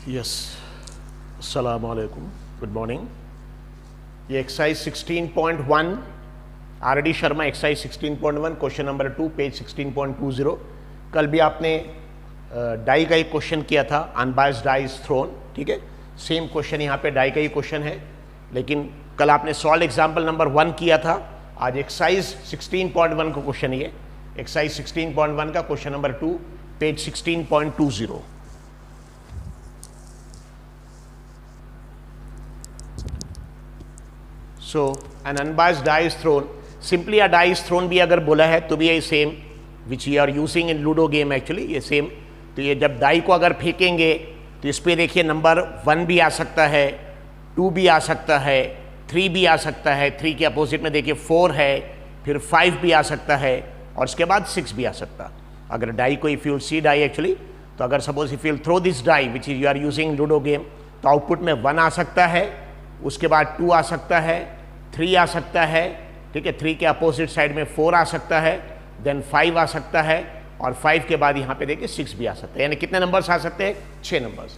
Yes, अस्सलाम वालेकुम, good morning. ये exercise 16.1 RD. Sharma exercise 16.1 question number 2 page 16.20। कल भी आपने डाई का एक क्वेश्चन किया था, अनबायस्ड डाई इज थ्रोन, ठीक है। सेम क्वेश्चन यहाँ पे डाई का ही क्वेश्चन है, लेकिन कल आपने सॉल्व एग्जाम्पल नंबर 1 किया था। आज एक्सरसाइज 16.1 का क्वेश्चन ये, एक्सरसाइज 16.1 का question number 2 page 16.20। So an unbiased die is thrown. Simply a die is thrown भी अगर बोला है तो भी ये same which you are using in ludo game actually, ये सेम। तो ये जब डाई को अगर फेंकेंगे तो इस पर देखिए नंबर 1 भी आ सकता है, 2 भी आ सकता है, 3 भी आ सकता है, 3 के अपोजिट में देखिए 4 है, फिर 5 भी आ सकता है और उसके बाद 6 भी आ सकता। अगर डाई को if you see die actually, तो अगर suppose if you throw this die which is you are using ludo game, तो आउटपुट में 1 आ सकता है, उसके बाद 2 आ सकता है, 3 आ सकता है, ठीक है। 3 के अपोजिट साइड में 4 आ सकता है, देन 5 आ सकता है और 5 के बाद यहाँ पे देखिए 6 भी आ सकता है। यानी कितने नंबर्स आ सकते हैं? 6 numbers.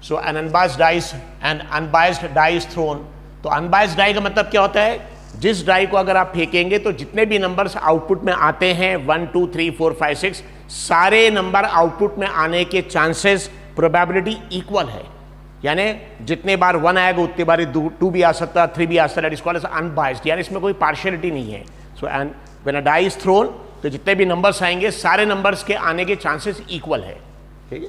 So an unbiased die is thrown. तो अनबायस्ड डाई का मतलब क्या होता है? जिस डाई को अगर आप फेंकेंगे तो जितने भी नंबर्स आउटपुट में आते हैं 1 2 3 4 5 6 सारे नंबर आउटपुट में आने के चांसेस प्रोबेबिलिटी इक्वल है। यानी जितने बार 1 आएगा उतनी बार 2 भी आ सकता है, 3 भी आ सकता है। That is called as unbiased, यानी इसमें कोई पार्शियलिटी नहीं है। So and when a die is thrown, तो जितने भी नंबर्स आएंगे सारे नंबर्स के आने के चांसेस इक्वल है, ठीक है।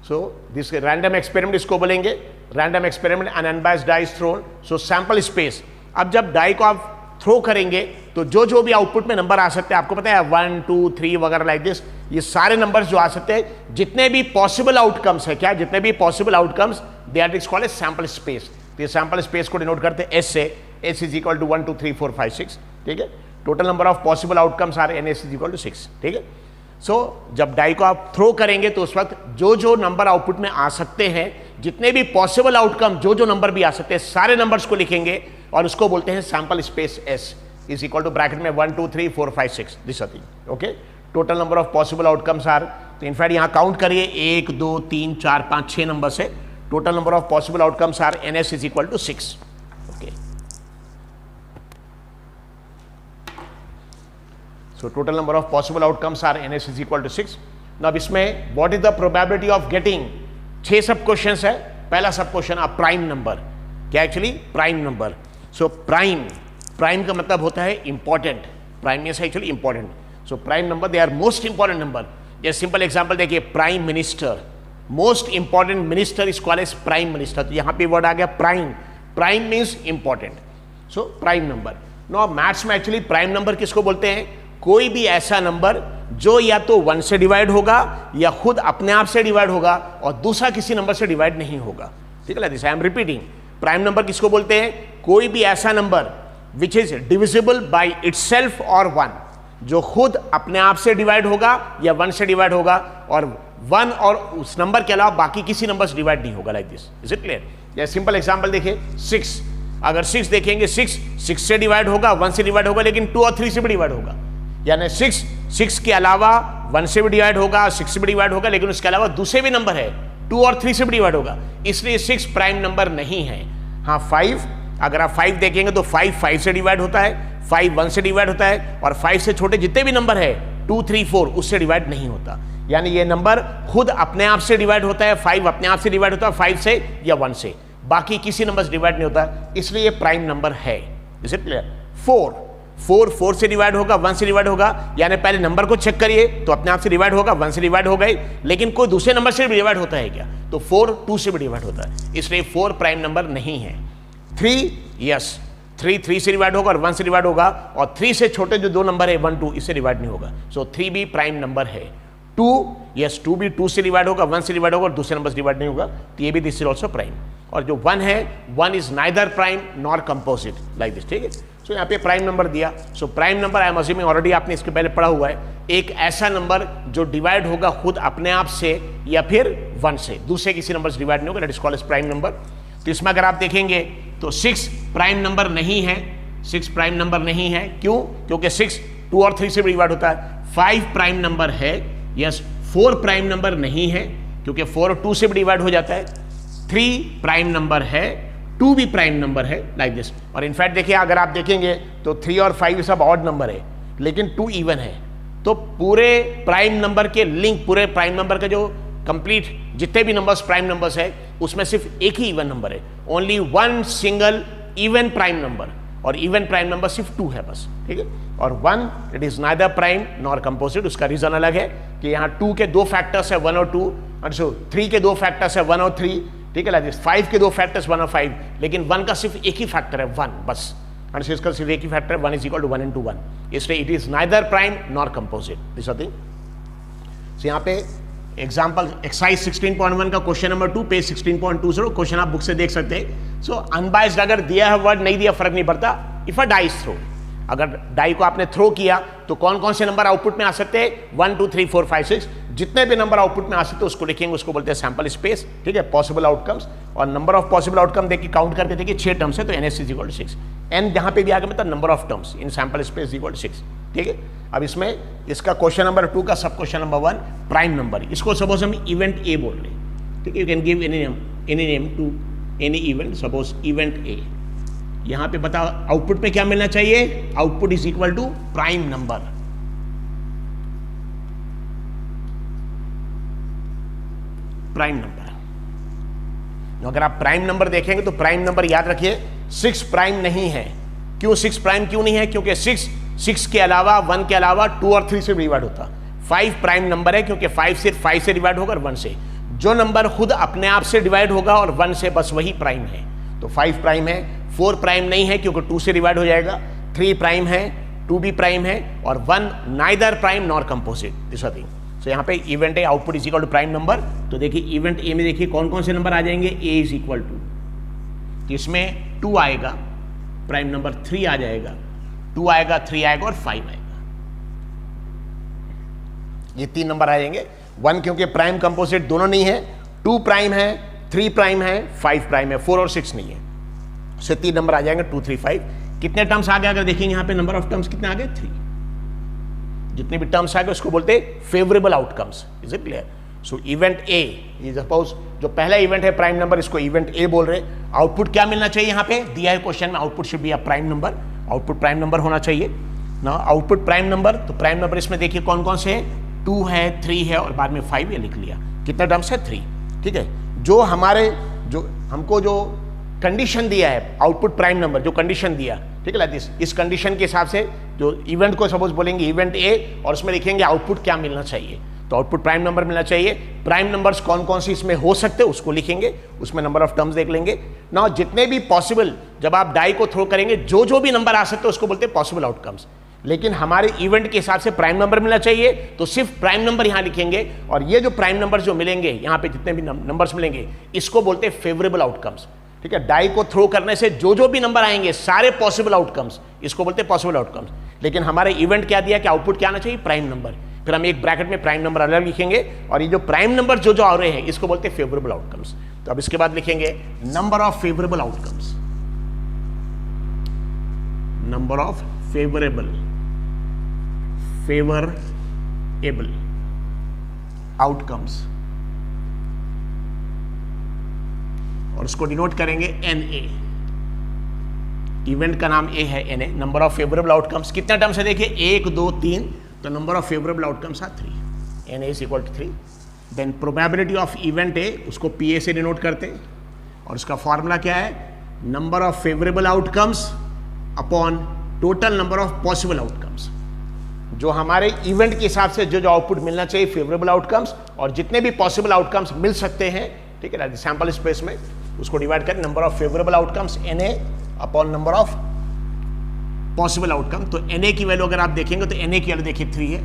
सो दिस रैंडम एक्सपेरिमेंट इसको बोलेंगे, random experiment and unbiased die is thrown. So sample space, अब जब डाई को आप थ्रो करेंगे तो जो भी आउटपुट में नंबर आ सकते हैं, आपको पता है 1 2 3 वगैरह लाइक दिस, ये सारे नंबर्स जो आ सकते हैं, जितने भी पॉसिबल आउटकम्स है, क्या जितने भी possible outcomes, they are is called as sample space. तो ये सैंपल स्पेस को डिनोट करते हैं एस से। एस इज इक्वल टू 1 2 3 4 5 6, ठीक है। Total number of possible outcomes are N, S is equal to 6, ठीक है। सो जब डाई को आप थ्रो करेंगे तो उस वक्त जो नंबर आउटपुट में आ सकते हैं, जितने भी पॉसिबल आउटकम जो नंबर भी आ सकते हैं, सारे नंबर्स को लिखेंगे और उसको बोलते हैं sample space S is equal to bracket में 1 2 3 4 5 6 this thing, okay. Total number of possible outcomes are, तो इनफैक्ट यहां काउंट करिए 1 2 3 4 5 6 नंबर से। Total number of possible outcomes are N S is equal to 6, okay. So total number of possible outcomes are N S is equal to 6। अब इसमें what is the probability of getting, 6 sub question है। पहला sub question आप prime number, क्या actually prime number. So prime का मतलब होता है important, prime means actually important. So prime number they are most important number. जैसे सिंपल एग्जांपल देखिए, prime minister, most important minister is called as prime minister. तो यहां पे वर्ड आ गया prime, prime means important. So prime number. No maths में actually prime number किसको बोलते हैं? कोई भी ऐसा नंबर जो या तो 1 से डिवाइड होगा या खुद अपने आप से डिवाइड होगा और दूसरा किसी नंबर से डिवाइड नहीं होगा, ठीक है। This I am repeating, prime number किसको बोलते हैं? कोई भी ऐसा number which is divisible by itself और 1, जो खुद अपने आप से डिवाइड होगा या 1 से डिवाइड होगा और 1 और उस नंबर के अलावा बाकी किसी नंबर से डिवाइड नहीं होगा, like this. Is it clear? या सिंपल एग्जांपल देखिए 6, अगर 6 देखेंगे, 6 से डिवाइड होगा, 1 से डिवाइड होगा, लेकिन 2 और 3 से भी डिवाइड होगा। यानी 6 के अलावा 1 से भी डिवाइड होगा, 6 से भी डिवाइड होगा, लेकिन उसके अलावा दूसरे भी नंबर है 2 और 3 से भी डिवाइड होगा, इसलिए 6 प्राइम नंबर नहीं है। हाँ 5, अगर आप 5 देखेंगे तो 5 से डिवाइड होता है, 5 1 से डिवाइड होता है और 5 से छोटे जितने भी नंबर है 2 3 4 उससे डिवाइड नहीं होता। यानी ये नंबर खुद अपने आप से डिवाइड होता है, 5 अपने आप से डिवाइड होता है 5 से या 1 से, बाकी किसी नंबर से डिवाइड नहीं होता, इसलिए ये प्राइम नंबर है। Is it clear? 4 से डिवाइड होगा, 1 से डिवाइड होगा, यानी पहले नंबर को चेक करिए तो अपने आप से डिवाइड होगा, 1 से डिवाइड हो गए, लेकिन कोई दूसरे नंबर से भी डिवाइड होता है क्या? तो 4 2 से भी डिवाइड होता है, इसलिए 4 प्राइम नंबर नहीं है। 3, यस, 3 से डिवाइड होगा और 1 से डिवाइड होगा और 3 से छोटे जो 2 नंबर है 1 2 इससे डिवाइड नहीं होगा। सो 3 भी प्राइम नंबर है। 2, यस, 2 भी 2 से डिवाइड होगा, 1 से डिवाइड होगा और दूसरे नंबर से डिवाइड नहीं होगा, तो ये भी दिस इज ऑल्सो प्राइम। और जो 1 है, 1 is neither prime nor composite, like this, ठीक है। सो यहाँ पे प्राइम नंबर दिया। सो prime number I am assuming already आपने इसके पहले पढ़ा हुआ है, एक ऐसा नंबर जो डिवाइड होगा खुद अपने आप से या फिर 1 से, दूसरे किसी नंबर से डिवाइड नहीं होगा, that is called as prime number. तो इसमें अगर आप देखेंगे तो 6 प्राइम नंबर नहीं है, 6 प्राइम नंबर नहीं है। क्यों? क्योंकि 6 2 और 3 से भी डिवाइड होता है। 5 प्राइम नंबर है, यस। 4 प्राइम नंबर नहीं है क्योंकि 4 और 2 से भी डिवाइड हो जाता है। 3 प्राइम नंबर है, 2 भी प्राइम नंबर है, लाइक दिस। और इनफैक्ट देखिए, अगर आप देखेंगे तो 3 और 5 सब ऑड नंबर है, लेकिन 2 इवन है। तो पूरे प्राइम नंबर के लिंक, पूरे प्राइम नंबर का जो कंप्लीट जितने भी नंबर्स प्राइम नंबर्स है, उसमें सिर्फ एक ही इवन नंबर है, only 1 single even prime number, और इवन प्राइम नंबर सिर्फ 2 है बस, ठीक है। और 1 it is neither prime nor composite. उसका रीजन अलग है कि यहाँ 2 के 2 फैक्टर्स है 1 और 2, और 3 के 2 फैक्टर्स है 1 और 3, ठीक है, लाइक दिस। 5 के 2 फैक्टर्स 1 और 5, लेकिन 1 का सिर्फ एक ही फैक्टर है 1 बस, और इसका सिर्फ एक ही फैक्टर है 1 इज इक्वल टू 1 इंटू 1, इसलिए it is neither prime nor composite, this thing. So यहाँ पे एग्जाम्पल एक्सरसाइज 16.1 का क्वेश्चन नंबर 2, पेज 16.20, क्वेश्चन आप बुक से देख सकते हैं। सो अनबाइस्ड, अगर दिया है वर्ड, नहीं दिया फर्क नहीं पड़ता। If a die is throw, अगर डाई को आपने थ्रो किया तो कौन कौन से नंबर आउटपुट में आ सकते हैं, 1 2 3 4 5 6, जितने भी नंबर आउटपुट में आ सकते हैं उसको लिखेंगे, उसको बोलते हैं सैंपल स्पेस, ठीक है, पॉसिबल आउटकम्स। और नंबर ऑफ पॉसिबल आउटकम देखिए, काउंट करके देखिए 6 टर्म्स है, तो NS is equal to 6। N जहां पे भी आ गया मतलब number of terms in sample space equal to 6, ठीक है। अब इसमें इसका क्वेश्चन नंबर 2 का sub question number 1 prime number, इसको सपोज हम इवेंट ए बोल रहे हैं, ठीक है। You can give any name to any event, suppose event A. यहां पे बताओ आउटपुट में क्या मिलना चाहिए, output is equal to prime number, prime number. अगर आप प्राइम नंबर देखेंगे तो प्राइम नंबर याद रखिए 6 प्राइम नहीं है। क्यों 6 प्राइम क्यों नहीं है, क्योंकि 6 के अलावा 1 के अलावा 2 और 3 से डिवाइड होता। 5 प्राइम नंबर है क्योंकि 5 सिर्फ 5 से डिवाइड होगा और 1 से। जो नंबर खुद अपने आप से डिवाइड होगा और 1 से, बस वही प्राइम है। तो 5 प्राइम है। 4 प्राइम नहीं है क्योंकि 2 से डिवाइड हो जाएगा। 3 प्राइम है, 2 भी प्राइम है, और 1 neither prime nor composite, this thing. तो यहाँ पे event A output is equal to prime number. तो देखिए इवेंट ए में देखिए कौन कौन से नंबर आ जाएंगे, ए इज इक्वल टू, इसमें 2 आएगा, प्राइम नंबर 3 आ जाएगा, 2 आएगा, 3 आएगा और 5 आएगा। ये 3 नंबर आ जाएंगे। 1 क्योंकि प्राइम कंपोजिट दोनों नहीं है, 2 प्राइम है, 3 प्राइम है, 5 प्राइम है, 4 और 6 नहीं है। उससे 3 नंबर आ जाएंगे, 2 3 5। कितने टर्म्स आ गए अगर देखेंगे यहाँ पे, नंबर ऑफ टर्म्स कितने आ गए, 3। जितने भी टर्म्स आ गए उसको बोलते हैं favourable outcomes, is it clear. So event A, suppose जो पहला इवेंट है प्राइम नंबर, इसको इवेंट ए बोल रहे। आउटपुट क्या मिलना चाहिए, यहाँ पे दिया है क्वेश्चन में, output should be a prime number, output prime number होना चाहिए ना। आउटपुट प्राइम नंबर, तो प्राइम नंबर इसमें देखिए कौन कौन से हैं, 2 है, 3 है और बाद में 5 ये लिख लिया। कितने टर्म्स है, 3, ठीक है। जो हमको जो कंडीशन दिया है आउटपुट प्राइम नंबर, जो कंडीशन दिया, ठीक है, लाइक दिस। इस कंडीशन के हिसाब से जो इवेंट को सपोज बोलेंगे इवेंट ए, और उसमें लिखेंगे आउटपुट क्या मिलना चाहिए। तो आउटपुट प्राइम नंबर मिलना चाहिए। प्राइम नंबर्स कौन कौन सी इसमें हो सकते हैं उसको लिखेंगे, उसमें नंबर ऑफ टर्म्स देख लेंगे ना। जितने भी पॉसिबल, जब आप डाई को थ्रो करेंगे जो भी नंबर आ सकते हैं उसको बोलते हैं पॉसिबल आउटकम्स। लेकिन हमारे इवेंट के हिसाब से प्राइम नंबर मिलना चाहिए, तो सिर्फ प्राइम नंबर यहां लिखेंगे। और ये जो प्राइम नंबर जो मिलेंगे यहाँ पे, जितने भी नंबर्स मिलेंगे, इसको बोलते हैं फेवरेबल आउटकम्स, ठीक है। डाई को थ्रो करने से जो भी नंबर आएंगे सारे पॉसिबल आउटकम्स, इसको बोलते हैं पॉसिबल आउटकम्स। लेकिन हमारे इवेंट क्या दिया कि आउटपुट क्या आना चाहिए, प्राइम नंबर। फिर हम एक ब्रैकेट में प्राइम नंबर अलग लिखेंगे, और ये जो प्राइम नंबर जो आ रहे हैं इसको बोलते हैं फेवरेबल आउटकम्स। तो अब इसके बाद लिखेंगे number of favourable outcomes, number of favourable outcomes, और उसको डिनोट करेंगे NA। इवेंट का नाम ए है, NA। Number of favourable outcomes कितने टर्म्स है देखिए, 1 2 3, तो number of favourable outcomes are 3, NA is equal to 3। Then probability of event A, उसको PA से डिनोट करते हैं, और उसका फॉर्मूला क्या है, number of favourable outcomes upon total number of possible outcomes. जो हमारे इवेंट के हिसाब से जो आउटपुट मिलना चाहिए फेवरेबल आउटकम्स, और जितने भी पॉसिबल आउटकम्स मिल सकते हैं, ठीक है, सैंपल स्पेस में, उसको डिवाइड करें number of favourable outcomes NA upon number of possible outcome. तो NA की वैल्यू अगर आप देखेंगे तो NA की वैल्यू देखिए 3 है,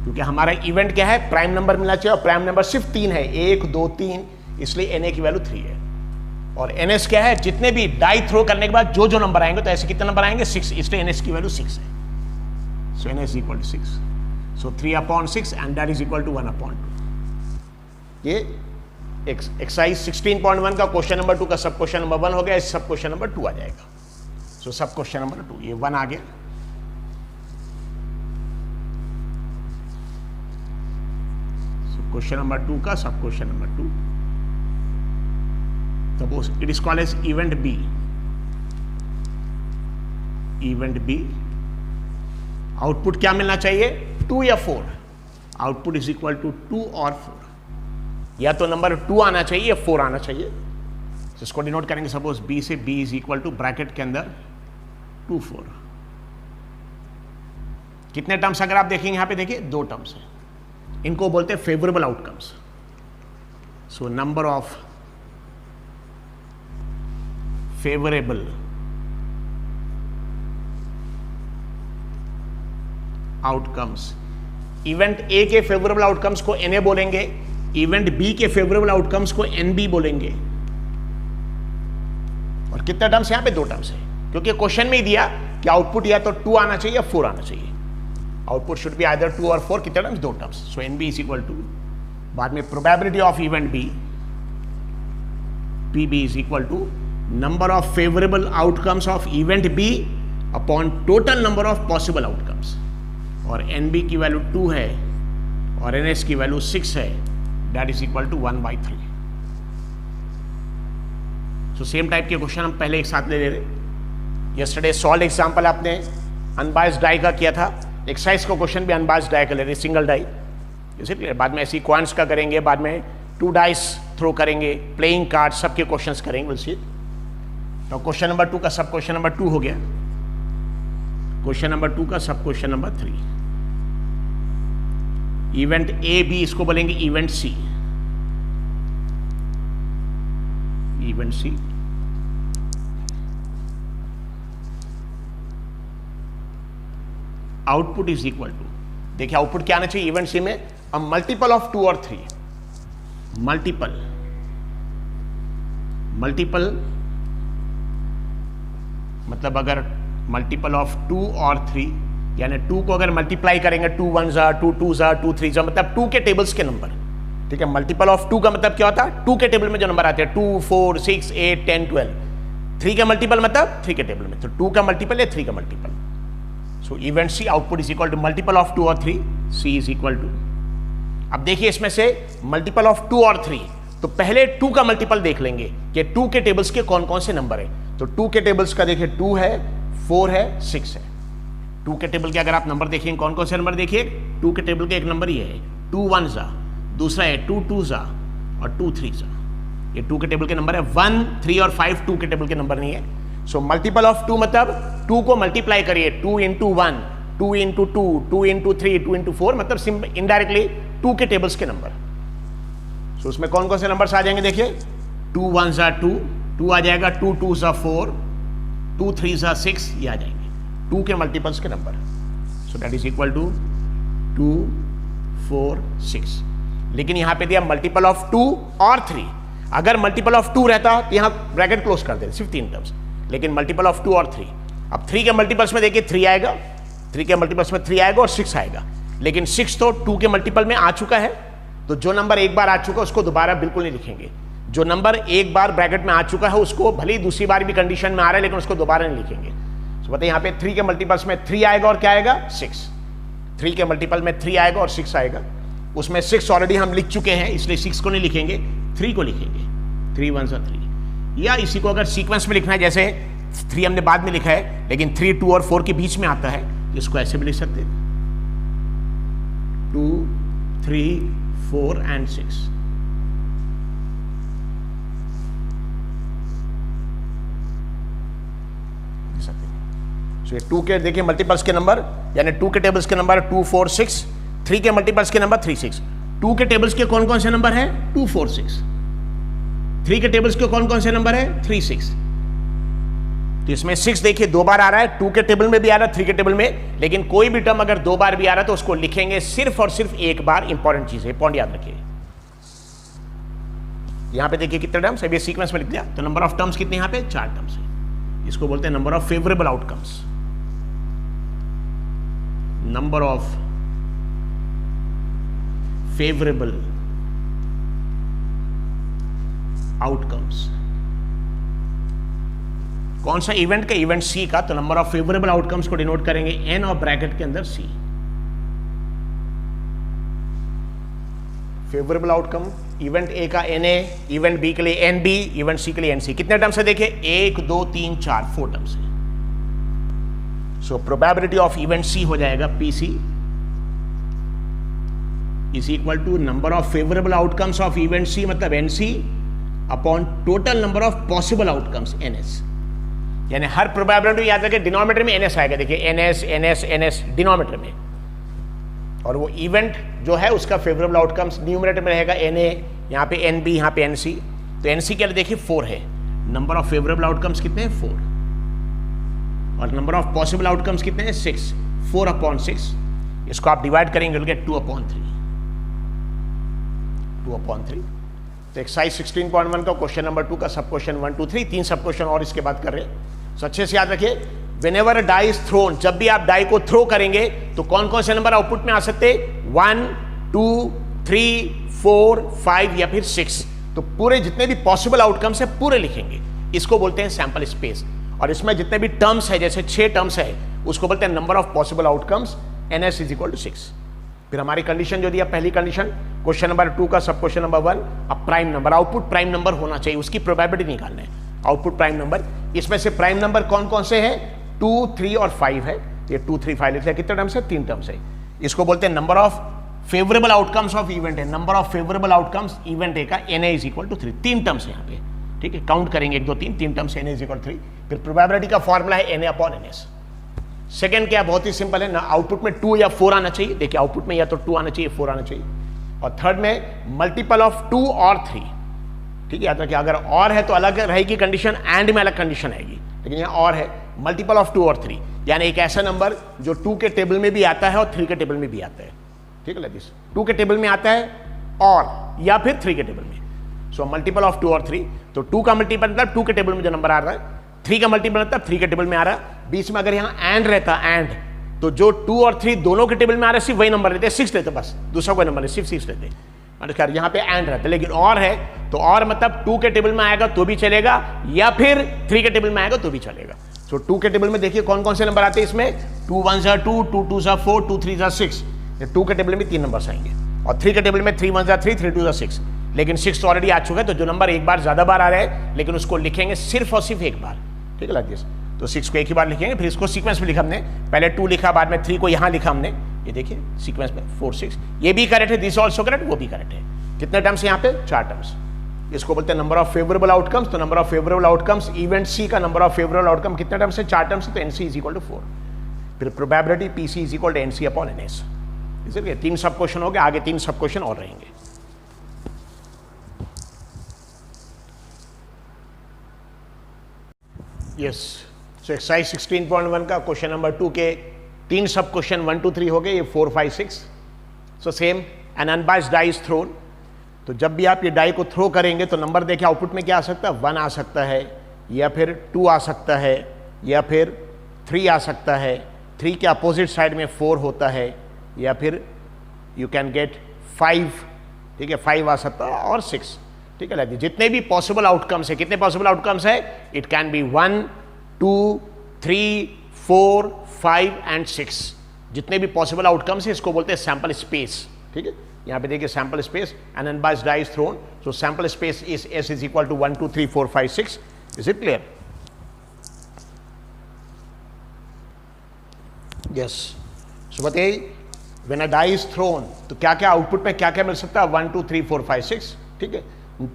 क्योंकि हमारा इवेंट क्या है, प्राइम नंबर मिलना चाहिए, और प्राइम नंबर सिर्फ 3 है, 1 2 3, इसलिए NA की वैल्यू 3 है। और NS क्या है, जितने भी डाई थ्रो करने के बाद जो नंबर आएंगे, तो ऐसे कितने नंबर आएंगे, 6, इसलिए NS की वैल्यू 6 है। So NS equal to 6, so 3/6 and that is equal to 1/2। ये एक्सरसाइज 16.1 का क्वेश्चन नंबर 2 का सब क्वेश्चन नंबर 1 हो गया, इस सब क्वेश्चन नंबर 2 आ जाएगा। सो सब क्वेश्चन नंबर 2, ये 1 आ गया। सो क्वेश्चन नंबर 2 का sub question number 2। Suppose it is called as event B, event B output क्या मिलना चाहिए, 2 या 4, आउटपुट इज इक्वल टू 2 और 4, या तो नंबर 2 आना चाहिए या 4 आना चाहिए। तो इसको डिनोट करेंगे सपोज बी से, B is equal to bracket के अंदर 2 4। कितने टर्म्स अगर आप देखेंगे यहां पे देखिए 2 टर्म्स हैं, इनको बोलते हैं favourable outcomes. So number of favourable outcomes, event A के फेवरेबल आउटकम्स को एन ए बोलेंगे, इवेंट बी के फेवरेबल आउटकम्स को एन बी बोलेंगे। और कितने टर्म्स यहां पे 2 टर्म्स है, क्योंकि क्वेश्चन में ही दिया कि आउटपुट या तो 2 आना चाहिए या 4 आना चाहिए। आउटपुट शुड बी आइदर 2 और 4, कितने terms, 2 terms. So N B is equal to, बाद में probability of event B, P B is equal to number of favourable outcomes of event B upon total number of possible outcomes. और N B की value 2 है और N S की value 6 है, that is equal to 1/3। So same type के question हम पहले एक साथ ले रहे। यस्टरडे सॉल्व एग्जांपल आपने अनबायस्ड डाई का किया था, एक्सरसाइज का क्वेश्चन भी अनबायस्ड डाई का ले रहे, सिंगल डाई, इसलिए बाद में ऐसी क्वांट्स का करेंगे, बाद में 2 डाइस थ्रो करेंगे, प्लेइंग कार्ड, सबके क्वेश्चंस करेंगे उसी। तो क्वेश्चन नंबर 2 का सब क्वेश्चन नंबर 2 हो गया, क्वेश्चन नंबर 2 का sub question number 3। Event A B इसको बोलेंगे event C, event C. Output is equal to, देखिए आउटपुट क्या आना चाहिए इवेंट सी में, अ मल्टीपल ऑफ 2 और 3, मल्टीपल, मल्टीपल मतलब अगर मल्टीपल ऑफ 2 और 3, यानी 2 को अगर मल्टीप्लाई करेंगे 2 1 2 2 2 3 मतलब 2 के टेबल्स के नंबर, ठीक है। मल्टीपल ऑफ 2 का मतलब क्या होता है, 2 के टेबल में जो नंबर आते हैं 2 4 6 8 10 12। 3 का मल्टीपल मतलब 3 के टेबल में, तो 2 का मल्टीपल है 3 का multiple. So event C output is equal to multiple of 2 और 3, सी इज इक्वल टू। अब देखिए इसमें से मल्टीपल ऑफ 2 और 3, तो पहले 2 का मल्टीपल देख लेंगे कि 2 के टेबल्स के कौन कौन से नंबर है। तो 2 के टेबल्स का देखिए 2 है, 4 है, 6 है। 2 के टेबल के अगर आप नंबर देखिए कौन कौन से नंबर देखिए, 2 के टेबल के एक नंबर ही है 2 1 दूसरा है 2 2 और 2 3 ये 2 के टेबल के नंबर है। 1 3 और 5 2 के टेबल के नंबर नहीं है। सो मल्टीपल ऑफ 2 मतलब 2 को मल्टीप्लाई करिए 2 इंटू 1, 2 इंटू 2, 2 इंटू 3, 2 इंटू 4 मतलब इनडायरेक्टली 2 के टेबल्स के नंबर। सो उसमें कौन कौन से नंबर्स आ जाएंगे देखिए, 2 1 2 आ जाएगा, 2 2 4, 2 3 6 ये आ जाएंगे 2 के मल्टीपल्स के number. So that is equal to 2 4 6। लेकिन यहां पे दिया मल्टीपल ऑफ 2 और 3। अगर मल्टीपल ऑफ 2 रहता तो यहां ब्रैकेट क्लोज कर देते, सिर्फ 3 टर्म्स। लेकिन मल्टीपल ऑफ 2 और 3, अब 3 के मल्टीपल्स में देखिए 3 आएगा, 3 के मल्टीपल्स में 3 आएगा और 6 आएगा। लेकिन 6 तो 2 के मल्टीपल में आ चुका है, तो जो नंबर एक बार आ चुका है उसको दोबारा बिल्कुल नहीं लिखेंगे। जो नंबर एक बार ब्रैकेट में आ चुका है उसको भले ही दूसरी बार भी कंडीशन में आ रहा है लेकिन उसको दोबारा नहीं लिखेंगे। तो बताइए यहाँ पे 3 के मल्टीपल्स में 3 आएगा और क्या आएगा 6। 3 के मल्टीपल में 3 आएगा और 6 आएगा। उसमें 6 ऑलरेडी हम लिख चुके हैं इसलिए 6 को नहीं लिखेंगे, 3 को लिखेंगे। 3 1 3। या इसी को अगर सीक्वेंस में लिखना है, जैसे 3 हमने बाद में लिखा है लेकिन 3 2 और 4 के बीच में आता है, इसको ऐसे भी लिख सकते हैं 2 3 4 and 6। So, 2 के देखिए मल्टीपल्स के नंबर, यानी 2 के टेबल्स के नंबर 2 4 6, 3 के मल्टीपल्स के नंबर 3 6। 2 के टेबल्स के कौन कौन से नंबर है 2 4 6। 3 के टेबल्स के कौन कौन से नंबर है 3 6। तो इसमें 6 देखिए 2 बार आ रहा है, 2 के टेबल में भी आ रहा है 3 के टेबल में। लेकिन कोई भी टर्म अगर 2 बार भी आ रहा है तो उसको लिखेंगे सिर्फ और सिर्फ एक बार। इंपॉर्टेंट चीज है, पॉइंट याद रखिए। यहां पे देखिए कितने टर्म्स है, सीक्वेंस में लिख दिया। तो नंबर ऑफ टर्म्स कितने यहां पे 4 टर्म्स है। इसको बोलते हैं number of favourable outcomes. Number of favourable outcomes. कौन सा इवेंट का, इवेंट सी का। तो नंबर ऑफ फेवरेबल आउटकम्स को डिनोट करेंगे एन और ब्रैकेट के अंदर सी। फेवरेबल आउटकम, इवेंट ए का NA, इवेंट बी के लिए NB, इवेंट सी के लिए NC। कितने टर्म्स है देखिए, 1 2 3 4 4 टर्म्स है। So probability of event C हो जाएगा PC is equal to number of favourable outcomes of event C मतलब NC upon total number of possible outcomes NS। यानी हर प्रोबेबिलिटी याद रखें डिनोमिनेटर में NS आएगा, देखिए NS डिनोमिनेटर में, और वो इवेंट जो है उसका फेवरेबल आउटकम्स न्यूमरेटर में रहेगा NA, यहाँ पे NB, यहाँ पे NC। तो NC के लिए देखिए 4 है, नंबर ऑफ फेवरेबल आउटकम्स कितने हैं 4, और नंबर ऑफ पॉसिबल आउटकम्स कितने हैं 6, 4/6। इसको आप डिवाइड करेंगे विल गेट 2/3। तो एक्सरसाइज 16.1 का क्वेश्चन नंबर 2 का सब क्वेश्चन 1 2 3 3 सब क्वेश्चन और इसके बाद कर रहे हैं। सो अच्छे से याद रखिए, Whenever a die is thrown, जब भी आप डाई को थ्रो करेंगे तो कौन कौन से नंबर आउटपुट में आ सकते हैं, 1 2 3 4 5 या फिर 6। तो पूरे जितने भी पॉसिबल आउटकम्स है पूरे लिखेंगे, इसको बोलते हैं सैंपल स्पेस। और इसमें जितने भी टर्म्स है, जैसे 6 टर्म्स है, उसको बोलते हैं number of possible outcomes, NS is equal to 6। फिर हमारी कंडीशन जो दिया, पहली कंडीशन क्वेश्चन नंबर 2 का सब क्वेश्चन नंबर 1, अब prime number, output prime number होना चाहिए, उसकी प्रोबेबिलिटी निकालना है, आउटपुट प्राइम नंबर। इसमें से प्राइम नंबर कौन कौन से हैं, 2 3 और 5 है, ये 2 3 5 लिख लिया। कितने टर्म्स है, 3 टर्म्स है। इसको बोलते हैं number of favourable outcomes of event है, number of favourable outcomes event A का NA is equal to 3। 3 terms है यहाँ पे, ठीक है, काउंट करेंगे 1 2 3 3 terms, NA is equal to 3। फिर प्रोबेबिलिटी का फॉर्मूला है NA अपॉन NS। सेकंड क्या, बहुत ही सिंपल है ना, आउटपुट में 2 या 4 आना चाहिए, देखिए आउटपुट में या तो 2 आना चाहिए 4 आना चाहिए। और थर्ड में मल्टीपल ऑफ 2 और 3, ठीक है, याद रखिए, अगर और है तो अलग रहेगी कंडीशन, एंड में अलग कंडीशन आएगी, लेकिन यहाँ और है, मल्टीपल ऑफ 2 और 3, यानी एक ऐसा नंबर जो 2 के टेबल में भी आता है और 3 के टेबल में भी आता है, ठीक है, 2 के टेबल में आता है और या फिर 3 के टेबल में। सो मल्टीपल ऑफ 2 और 3, तो 2 का मल्टीपल मतलब 2 के टेबल में जो नंबर आ रहा है, 3 का मल्टीपल मतलब 3 के टेबल में आ रहा है। बीच में अगर यहाँ एंड रहता, एंड, तो जो 2 और 3 दोनों के टेबल में आ रहा है सिर्फ वही नंबर लेते हैं, 6 लेते बस, दूसरा कोई नंबर नहीं, सिर्फ 6 लेते हैं। यहाँ पे एंड रहता है, लेकिन और है तो और मतलब 2 के टेबल में आएगा तो भी चलेगा, या फिर 3 के टेबल में आएगा तो भी चलेगा। सो 2 के टेबल में देखिए कौन कौन से नंबर आते हैं इसमें, 2 1 2, 2 2 4, 2 3 6। 2 के टेबल में 3 नंबर आएंगे, और 3 के टेबल में 3 1 3, 3 2 6। लेकिन 6 तो ऑलरेडी आ चुका है, तो जो नंबर एक बार ज्यादा बार आ रहा है, लेकिन उसको लिखेंगे सिर्फ और सिर्फ एक बार, ठीक है, लाइक दिस। तो 6 को एक ही बार लिखेंगे, फिर इसको सीक्वेंस में लिखा हमने, पहले 2 लिखा, बाद में 3 को यहाँ लिखा हमने, ये देखिए सीक्वेंस में 4 6, ये भी करेक्ट है, दिस ऑल्सो करेक्ट, वो भी करेक्ट है। कितने टर्म्स यहाँ पे, 4 टर्म्स। इसको बोलते हैं नंबर ऑफ फेवरेबल आउटकम्स। तो number of favourable outcomes event C का नंबर ऑफ फेवरेबल आउटकम कितने टर्म्स है, 4 टर्म्स है, तो NC इज इक्वल टू 4। फिर probability PC is equal to NC upon NS। इसलिए 3 सब क्वेश्चन हो गए, आगे 3 सब क्वेश्चन और रहेंगे। यस, सो एक्सरसाइज 16.1 का क्वेश्चन नंबर 2 के 3 सब क्वेश्चन 1 2 3 हो गए, ये 4 5 6। So same, an unbiased die is thrown. तो जब भी आप ये डाई को थ्रो करेंगे तो नंबर देखिए आउटपुट में क्या आ सकता है, 1 आ सकता है, या फिर 2 आ सकता है, या फिर 3 आ सकता है, 3 के अपोजिट साइड में 4 होता है, या फिर यू कैन गेट 5, ठीक है, 5 आ सकता है, और 6, ठीक है। जितने भी पॉसिबल आउटकम्स है, कितने पॉसिबल आउटकम्स है, इट कैन बी 1 2 3 4 5 एंड 6। जितने भी पॉसिबल आउटकम्स है इसको बोलते हैं सैंपल स्पेस, ठीक है। यहाँ पे देखिए sample space, an unbiased die is thrown, so sample space is S is equal to 1 2 3 4 5 6। Is it clear? Yes. So बताइए, when a die is thrown तो क्या क्या आउटपुट पे क्या क्या मिल सकता है, 1 2 3 4 5 6, ठीक है।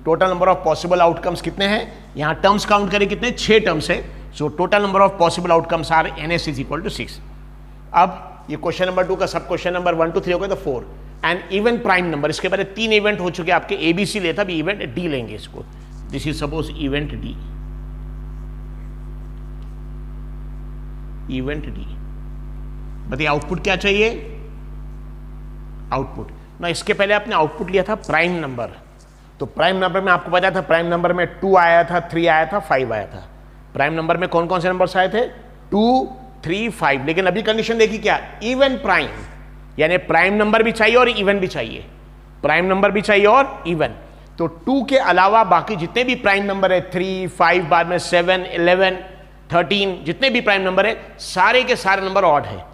Total number of possible outcomes कितने हैं, यहाँ टर्म्स काउंट करें कितने, 6 टर्म्स है। So total number of possible outcomes are NS is equal to 6। अब ये क्वेश्चन नंबर 2 का सब क्वेश्चन नंबर 1 2 3 हो गया, तो 4 एंड इवन प्राइम नंबर। इसके पहले 3 इवेंट हो चुके आपके, ABC लेता, भी इवेंट D लेंगे इसको। This is suppose event D, event D। बताइए आउटपुट क्या चाहिए, आउटपुट ना, इसके पहले आपने आउटपुट लिया था प्राइम नंबर। तो प्राइम नंबर में आपको पता था, प्राइम नंबर में 2 आया था, 3 आया था, 5 आया था। प्राइम नंबर में कौन कौन से नंबर्स आए थे, 2 3 5। लेकिन अभी कंडीशन देखी क्या, इवन प्राइम, यानी प्राइम नंबर भी चाहिए और इवन भी चाहिए, प्राइम नंबर भी चाहिए और इवन। तो 2 के अलावा बाकी जितने भी प्राइम नंबर है, 3 5, बाद में 7 11 13, जितने भी प्राइम नंबर है सारे के सारे नंबर ऑड है।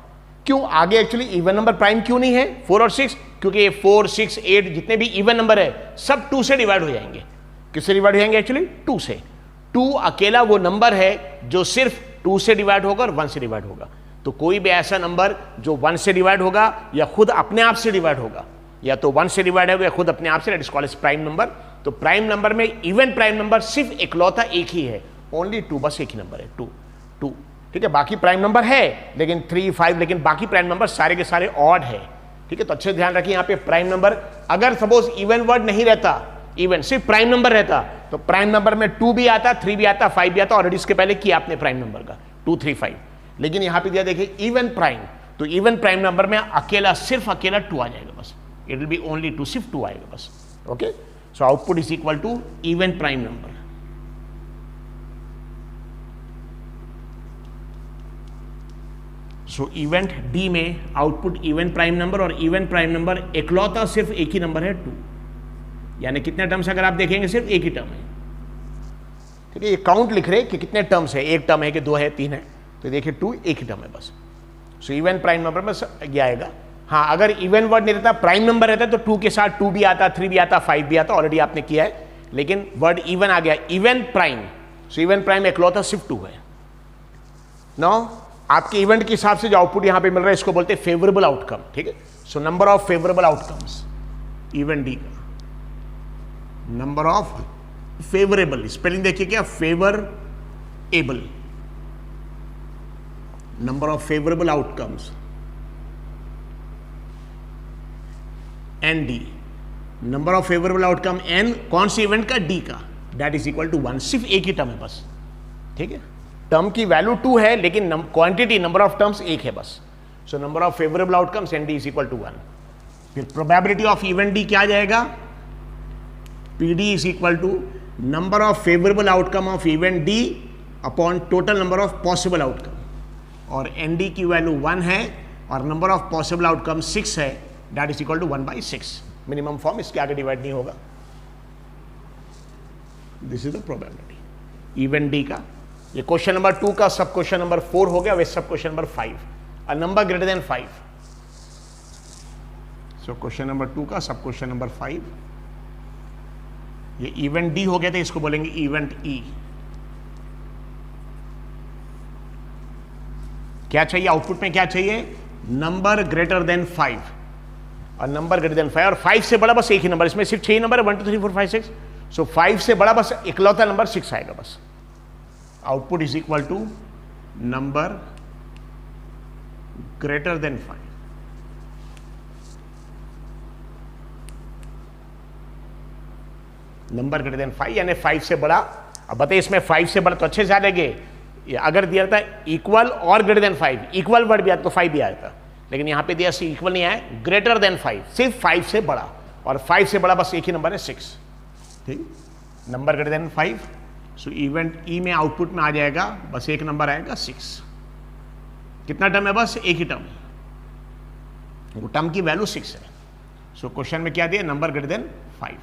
क्यों, आगे एक्चुअली इवन नंबर प्राइम क्यों नहीं है 4 और 6, क्योंकि ये 4, 6, 8 जितने भी इवन नंबर है सब 2 से डिवाइड हो जाएंगे। किससे डिवाइड हो जाएंगे? एक्चुअली 2 से। 2 अकेला वो नंबर है जो सिर्फ 2 से डिवाइड होगा और 1 से डिवाइड होगा। तो कोई भी ऐसा नंबर जो 1 से डिवाइड होगा या खुद अपने आप से डिवाइड होगा, या तो 1 से डिवाइड होगा या खुद अपने आप से, that is called as prime number. तो प्राइम नंबर में इवन प्राइम नंबर सिर्फ इकलौता एक ही है, ओनली 2, बस एक ही नंबर है 2। ठीक है, बाकी प्राइम नंबर है लेकिन 3, 5, लेकिन बाकी प्राइम नंबर सारे के सारे ऑड है। ठीक है, तो अच्छे ध्यान रखिए यहाँ पे प्राइम नंबर, अगर सपोज इवन वर्ड नहीं रहता, इवन सिर्फ प्राइम नंबर रहता, तो प्राइम नंबर में 2 भी आता, 3 भी आता, 5 भी आता, ऑलरेडी इसके पहले किया आपने प्राइम नंबर का 2, 3, 5। लेकिन यहां पे दिया देखिए इवन प्राइम, तो इवन प्राइम नंबर में सिर्फ अकेला 2 आ जाएगा बस, इट विल बी ओनली 2, सिर्फ 2 आएगा बस। Okay, so output is equal to even prime number. So event D में आउटपुट इवन प्राइम नंबर, और इवन प्राइम नंबर इकलौता सिर्फ एक ही नंबर है 2, यानी कितने टर्म्स अगर आप देखेंगे सिर्फ एक ही टर्म है। ठीक है, ये काउंट लिख रहे कि कितने टर्म्स है, एक टर्म है कि 2 है, 3 है, तो देखिए 2 एक ही टर्म है बस। सो इवन प्राइम नंबर में क्या आएगा? हाँ, अगर इवन वर्ड नहीं रहता, प्राइम नंबर रहता तो 2 के साथ 2 भी आता, 3 भी आता, 5 भी आता, ऑलरेडी आपने किया है, लेकिन वर्ड इवन आ गया, even prime. So even prime इकलौता सिर्फ 2 है। नो, आपके इवेंट के हिसाब से जो आउटपुट यहां पे मिल रहा है इसको बोलते हैं फेवरेबल आउटकम। ठीक है, so number of favourable outcomes, event D का नंबर ऑफ फेवरेबल, स्पेलिंग देखिए क्या, favourable, number of favourable outcomes, N D, number of favourable outcome N कौन सी इवेंट का? डी का, दैट इज इक्वल टू 1। सिर्फ एक ही टर्म है बस। ठीक है, टर्म की वैल्यू 2 है लेकिन क्वांटिटी नंबर ऑफ टर्म्स 1 है बस। So number of favourable outcomes N D is equal to 1। फिर प्रोबेबिलिटी ऑफ इवेंट डी क्या आ जाएगा? P D is equal to number of favourable outcome of event D upon total number of possible outcome, और N D की value 1 है और number of possible outcome 6 है, that is equal to 1/6। Minimum form, इसके आगे divide नहीं होगा। This is the probability event D का। ये क्वेश्चन नंबर 2 का सब क्वेश्चन नंबर 4 हो गया, वे सब question number 5, a number greater than 5। So question number 2 का सब क्वेश्चन नंबर 5, ये इवेंट डी हो गया था, इसको बोलेंगे इवेंट ई। क्या चाहिए आउटपुट में? क्या चाहिए? नंबर ग्रेटर देन 5, और नंबर ग्रेटर देन 5, और 5 से बड़ा बस एक ही नंबर, इसमें सिर्फ 6 नंबर है, 1 2 3 4 5 6। सो 5 से बड़ा बस इकलौता नंबर 6 आएगा बस। Output is equal to number greater than 5। Number greater than 5 यानी 5 से बड़ा। अब बताइए इसमें 5 से बड़ा तो अच्छे से आ जाएंगे, अगर दिया था इक्वल और ग्रेटर देन 5, इक्वल वर्ड भी आता तो 5 भी आया था, लेकिन यहां पे दिया इक्वल नहीं आया, ग्रेटर देन 5, सिर्फ 5 से बड़ा, और 5 से बड़ा बस एक ही नंबर है 6। ठीक, नंबर ग्रेटर देन 5। सो इवेंट ई में आउटपुट में आ जाएगा बस एक नंबर आएगा 6। कितना टर्म है? बस एक ही टर्म है, वो टर्म की वैल्यू 6 है। सो क्वेश्चन में क्या दिया? नंबर ग्रेटर देन 5,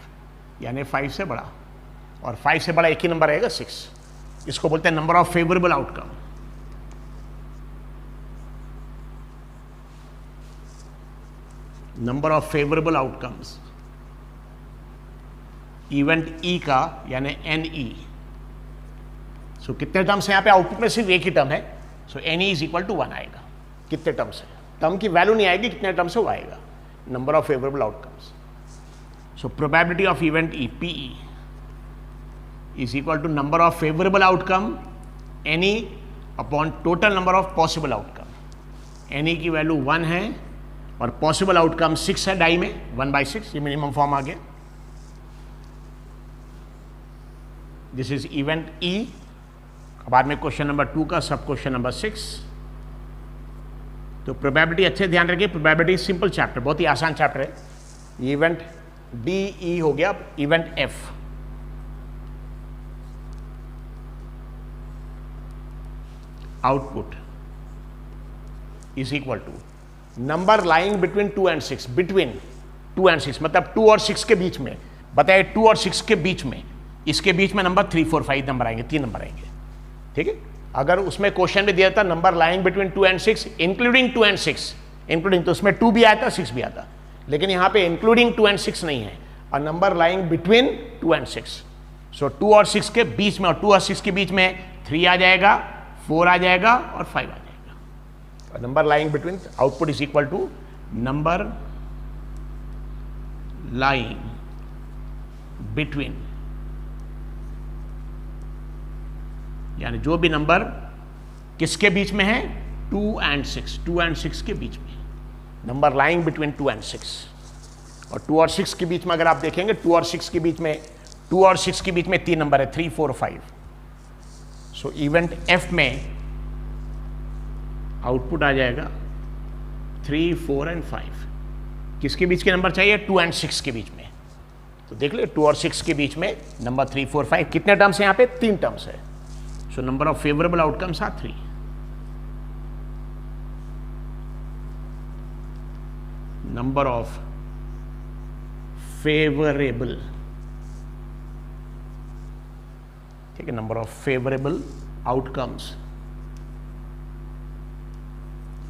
यानी 5 से बड़ा, और 5 से बड़ा एक ही नंबर आएगा 6। इसको बोलते हैं number of favourable outcome. Number of favourable outcomes event E का, यानी एन ई। सो कितने टर्म्स हैं यहाँ पे? आउटपुट में सिर्फ एक ही टर्म है, so N E is equal to 1 आएगा। कितने टर्म्स है? टर्म की वैल्यू नहीं आएगी, कितने टर्म्स है वो आएगा, number of favourable outcomes. So probability of event E, P E, is equal to number of favorable outcome any upon total number of possible outcome। any की वैल्यू 1 है और पॉसिबल आउटकम 6 है डाई में, 1/6, ये minimum form आ गया। This is event E. बाद में question number 2 का सब क्वेश्चन नंबर 6। तो प्रोबेबिलिटी अच्छे ध्यान रखिए, प्रोबेबिलिटी सिंपल चैप्टर, बहुत ही आसान चैप्टर है। इवेंट डी ई हो गया, event F. Output is equal to number lying between 2 and 6, between 2 and 6 मतलब 2 और 6 के बीच में। बताइए 2 और 6 के बीच में, इसके बीच में नंबर 3 4 5 नंबर आएंगे, 3 नंबर आएंगे। ठीक है, अगर उसमें क्वेश्चन में दिया था number lying between 2 and 6 including 2 and 6, including, तो उसमें 2 भी आता 6 भी आता, लेकिन यहां पे इंक्लूडिंग 2 and 6 नहीं है, a number lying between 2 and 6। सो 2 और 6 के बीच में, और 2 और 6 के बीच में 3 आ जाएगा, 4 आ जाएगा और 5 आ जाएगा। Number lying between, output is equal to number lying between, यानी जो भी नंबर किसके बीच में है, 2 and 6, 2 and 6 के बीच में, नंबर लाइंग बिटवीन 2 and 6। और 2 और 6 के बीच में अगर आप देखेंगे, 2 और 6 के बीच में, 2 और 6 के बीच में 3 नंबर है, 3, 4, 5। सो इवेंट एफ में आउटपुट आ जाएगा 3, 4 and 5। किसके बीच के नंबर चाहिए, 2 and 6 के बीच में। तो देख ले 2 और 6 के बीच में नंबर 3, 4, 5, कितने टर्म्स है यहाँ पे, 3 टर्म्स है। So number of favourable outcomes are 3। Number of favourable, ठीक है, नंबर ऑफ फेवरेबल आउटकम्स,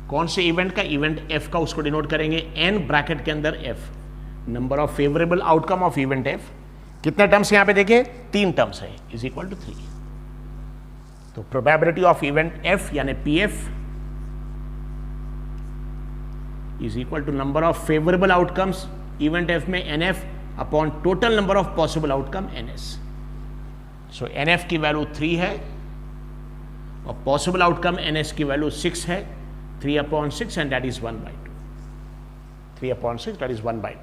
कौन से इवेंट का, इवेंट एफ का, उसको डिनोट करेंगे एन ब्रैकेट के अंदर F. Number of favourable outcome of event F, कितने टर्म्स यहां पे देखिए, 3 टर्म्स है, इज इक्वल टू 3। तो प्रोबेबिलिटी ऑफ इवेंट एफ यानी P F is equal to number of favourable outcomes event F में N F upon total number of possible outcome N S. So N F की value 3 है और possible outcome N S की value 6 है, 3/6 and that is 1/2, 3/6 that is 1/2।